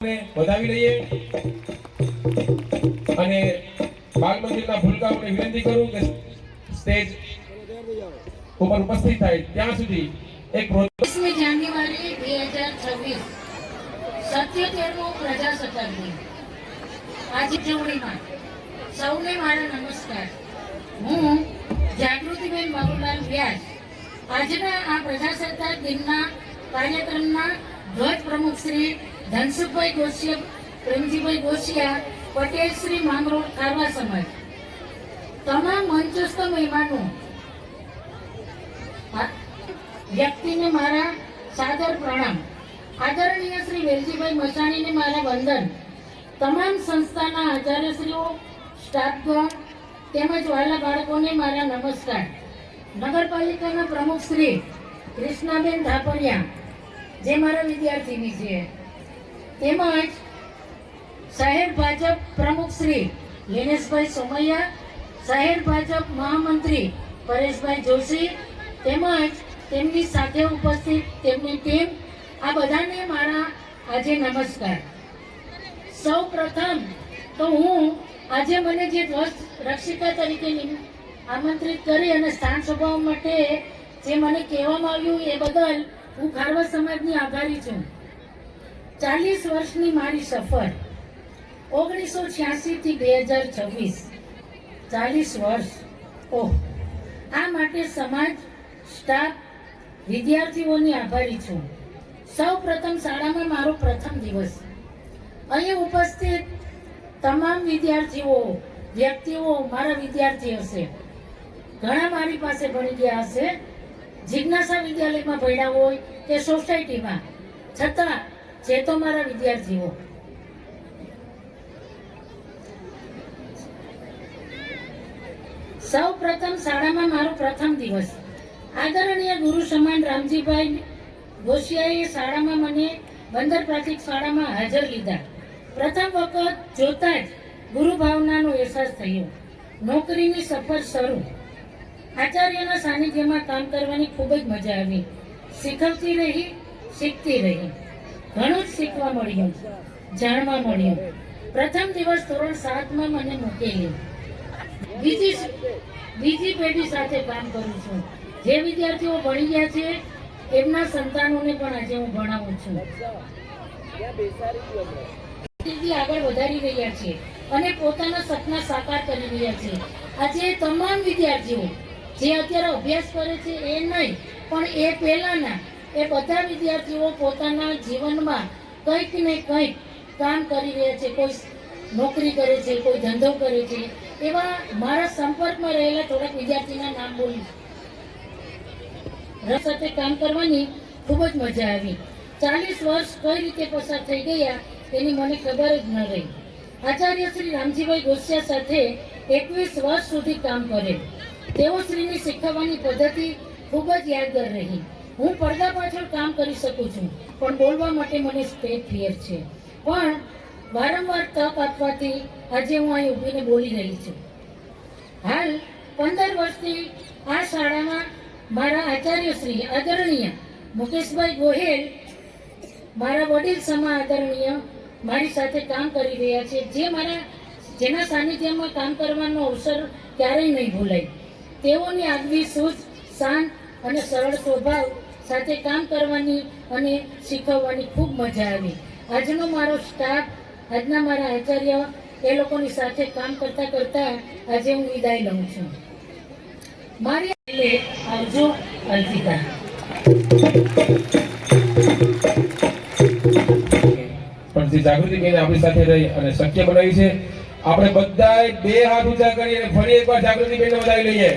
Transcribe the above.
વધાવી લઈએ અને બાલ મંદિરના ભૂલકાઓને વિનંતી કરું કે સ્ટેજ ઉપર ઉપસ્થિત થાય ત્યાં સુધી એક 20 જાન્યુઆરી 2026 77મો પ્રજાસત્તાક દિન આજે ઉજવણીમાં સૌને મારા નમસ્કાર। હું જાગૃતિબેન બાબુલાલ વ્યાસ આજના આ પ્રજાસત્તાક દિનના કાર્યક્રમના ધ્વજ પ્રમુખ શ્રી ધનસુખભાઈ ગોસિયા પ્રેમજીભાઈ ગોસિયા પટેલ શ્રી માંગરોળ ખારવા સમાજ તમામ મંચસ્થ મહેમાનો વ્યક્તિને મારા સાદર પ્રણામ। આદરણીય શ્રી વેલજીભાઈ મસાણીને મારા વંદન। તમામ સંસ્થાના આચાર્યશ્રીઓ સ્ટાફગણ તેમજ વાલા બાળકોને મારા નમસ્કાર। નગરપાલિકાના પ્રમુખ શ્રી કૃષ્ણાબેન ધાપરિયા જે મારા વિદ્યાર્થીની છે, તેમજ શહેર ભાજપ પ્રમુખ શ્રી લિનેશભાઈ સોમૈયા, શહેર ભાજપ મહામંત્રી પરેશભાઈ જોશી તેમજ તેમની સાથે ઉપસ્થિત તેમની ટીમ, આ બધાને મારા આજે નમસ્કાર। સૌ પ્રથમ તો હું આજે મને જે ધ્વજ રક્ષિકા તરીકે આમંત્રિત કરી અને સ્થાન શોભાવવા માટે જે મને કહેવામાં આવ્યું એ બદલ હું ખારવા સમાજની આભારી છું। 40 વર્ષની મારી સફર 1986 થી 2026 40 વર્ષ। ઓહ, આ માટે સમાજ, સ્ટાફ, વિદ્યાર્થીઓની આભારી છું। સૌ પ્રથમ શાળામાં મારો પ્રથમ દિવસ। અહીં ઉપસ્થિત તમામ વિદ્યાર્થીઓ વ્યક્તિઓ મારા વિદ્યાર્થી હશે, ઘણા મારી પાસે ભણી ગયા હશે, જિજ્ઞાસા વિદ્યાલયમાં ભણ્યા હોય કે સોસાયટીમાં, છતાં જે તો મારા વિદ્યાર્થીઓ। સૌ પ્રથમ શાળામાં મારો પ્રથમ દિવસ। આદરણીય ગુરુ સમાન રામજીભાઈ ગોસિયાએ શાળામાં મને બંદર પ્રાથમિક શાળામાં હાજર લીધા। પ્રથમ વખત જોતા જ ગુરુ ભાવનાનો અહેસાસ થયો। નોકરીની સફર શરૂ। આચાર્યના સાનિધ્યમાં કામ કરવાની ખૂબ જ મજા આવી। શીખવતી રહી, શીખતી રહી, ઘણું જ શીખવા મળ્યું, જાણવા મળ્યું। પ્રથમ દિવસ ધોરણ 7માં મને મૂકેલી। બીજી પેઢી સાથે કામ કરું છું। જે વિદ્યાર્થીઓ ભણી ગયા છે એમના સંતાનોને પણ આજે હું ભણાવું છું। આગળ વધારી રહ્યા છે અને પોતાના સપના સાકાર કરી રહ્યા છે। આજે તમામ વિદ્યાર્થીઓ જે અત્યારે અભ્યાસ કરે છે એ નહીં, પણ એ પહેલાના એ બધા વિદ્યાર્થીઓ પોતાના જીવનમાં કંઈક ને કંઈક કામ કરી રહ્યા છે। કોઈ નોકરી કરે છે, કોઈ ધંધો કરે છે। એવા મારા સંપર્કમાં રહેલા થોડાક વિદ્યાર્થીના નામ બોલીશ। રસ સાથે કામ કરવાની ખૂબ જ મજા આવી। 40 વર્ષ કઈ રીતે પસાર થઈ ગયા એની મને ખબર જ ન રહી। આચાર્ય શ્રી રામજીભાઈ ગોસિયા સાથે 21 વર્ષ સુધી કામ કરેલ। તેઓ શ્રીની શીખવવાની પદ્ધતિ ખૂબ જ યાદગાર રહી। હું પડદા પાછળ કામ કરી શકું છું, પણ બોલવા માટે મને સ્ટેજ ફિયર છે, પણ વારંવાર તક આપવાથી આજે હું અહીં ઊભીને બોલી રહી છું। હાલ 15 વર્ષથી આ શાળામાં મારા આચાર્ય શ્રી આદરણીય મુકેશભાઈ ગોહેલ, મારા વડીલ સમા આદરણીય મારી સાથે કામ કરી રહ્યા છે, જેના સાનિધ્યમાં કામ કરવાનો અવસર ક્યારેય નહીં ભૂલાય। તેઓની આગવી સૂઝ, શાંત અને સરળ સ્વભાવ સાથે કામ કરવાની અને શીખવવાની ખૂબ મજા આવી। આજનો મારો સ્ટાફ, આજના મારા આચાર્ય, એ લોકોની સાથે કામ કરતા કરતા આજે હું વિદાય લઉં છું। મારી એટલે આવજો અલ્પિતા। પણ જે જાગૃતિ બેન આપણી સાથે રહી અને શક્ય બનાવી છે, આપણે બધાએ બે હાથ ઊંચા કરી અને ફરી એકવાર જાગૃતિ બેનને વધાવી લઈએ।